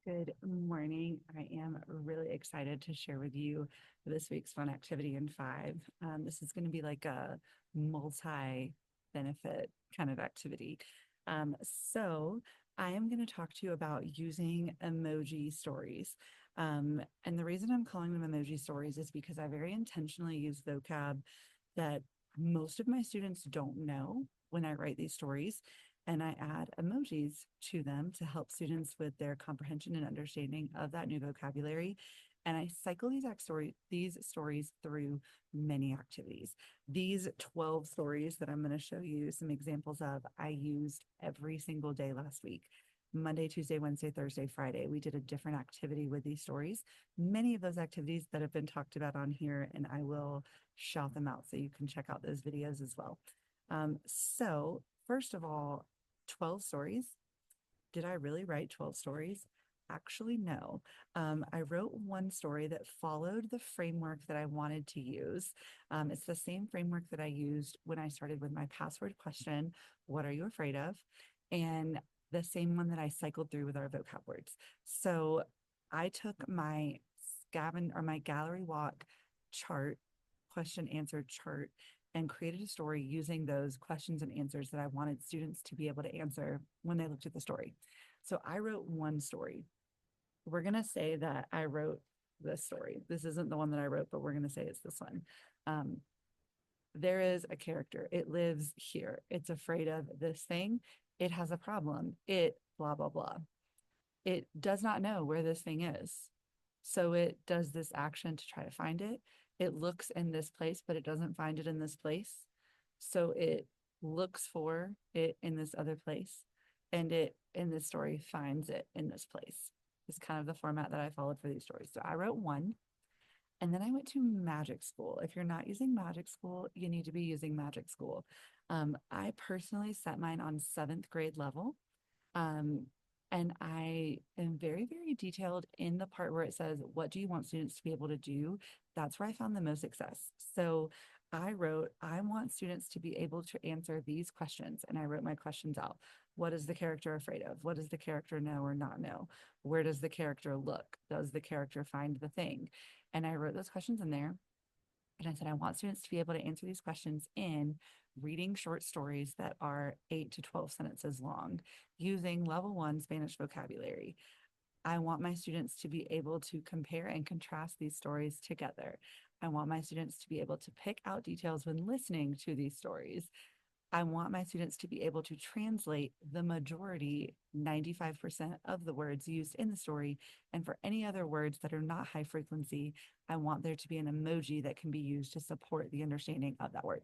Good morning. I am really excited to share with you this week's fun activity in five. This is going to be like a multi-benefit kind of activity. So I am going to talk to you about using emoji stories. And the reason I'm calling them emoji stories is because I very intentionally use vocab that most of my students don't know when I write these stories, and I add emojis to them to help students with their comprehension and understanding of that new vocabulary. And I cycle these stories through many activities. These 12 stories that I'm going to show you some examples of, I used every single day last week. Monday, Tuesday, Wednesday, Thursday, Friday. We did a different activity with these stories. Many of those activities that have been talked about on here, and I will shout them out so you can check out those videos as well. So first of all, 12 stories. Did I really write 12 stories? Actually, no. I wrote one story that followed the framework that I wanted to use. It's the same framework that I used when I started with my password question, what are you afraid of? And the same one that I cycled through with our vocab words. So I took my my gallery walk chart, question answer chart, and created a story using those questions and answers that I wanted students to be able to answer when they looked at the story. So I wrote one story. We're going to say that I wrote this story. This isn't the one that I wrote, but we're going to say it's this one. Um, there is a character. It lives here. It's afraid of this thing. It has a problem. It blah, blah, blah. It does not know where this thing is. So it does this action to try to find it. It looks in this place, but it doesn't find it in this place. So it looks for it in this other place. And it, in this story, finds it in this place. It's kind of the format that I followed for these stories. So I wrote one, and then I went to magic school. If you're not using magic school, you need to be using magic school. I personally set mine on seventh grade level. Um, and I am very, very detailed in the part where it says, what do you want students to be able to do? That's where I found the most success. So I wrote, I want students to be able to answer these questions. And I wrote my questions out. What is the character afraid of? What does the character know or not know? Where does the character look? Does the character find the thing? And I wrote those questions in there. And I said, I want students to be able to answer these questions in reading short stories that are 8 to 12 sentences long using level one Spanish vocabulary. I want my students to be able to compare and contrast these stories together. I want my students to be able to pick out details when listening to these stories. I want my students to be able to translate the majority, 95% of the words used in the story. And for any other words that are not high frequency, I want there to be an emoji that can be used to support the understanding of that word.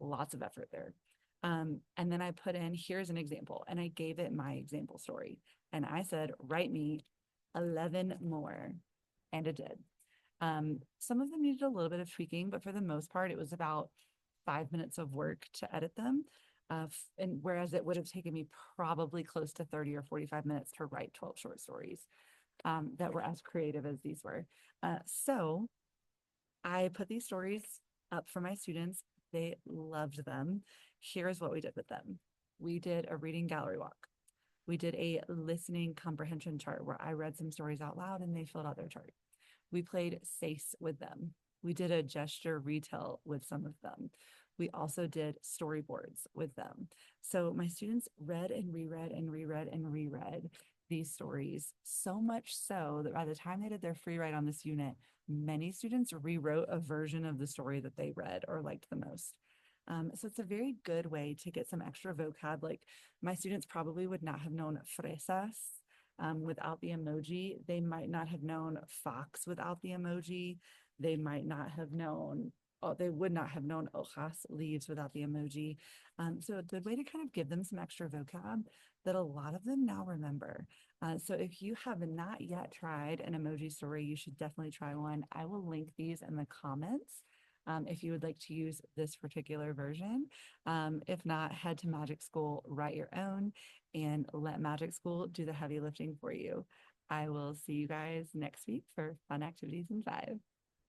Lots of effort there. And then I put in, here's an example, and I gave it my example story. And I said, write me 11 more. And it did. Some of them needed a little bit of tweaking, but for the most part, it was about 5 minutes of work to edit them. And whereas it would have taken me probably close to 30 or 45 minutes to write 12 short stories that were as creative as these were. So I put these stories up for my students. They loved them. Here's what we did with them. We did a reading gallery walk. We did a listening comprehension chart where I read some stories out loud and they filled out their chart. We played SACE with them. We did a gesture retell with some of them. We also did storyboards with them. So my students read and reread and reread and reread these stories, so much so that by the time they did their free write on this unit, many students rewrote a version of the story that they read or liked the most. So it's a very good way to get some extra vocab. Like my students probably would not have known fresas without the emoji. They might not have known fox without the emoji. They might not have known, oh, they would not have known hojas, leaves, without the emoji. So a good way to kind of give them some extra vocab that a lot of them now remember. So if you have not yet tried an emoji story, you should definitely try one. I will link these in the comments. If you would like to use this particular version. If not, head to Magic School, write your own, and let Magic School do the heavy lifting for you. I will see you guys next week for fun activities in five.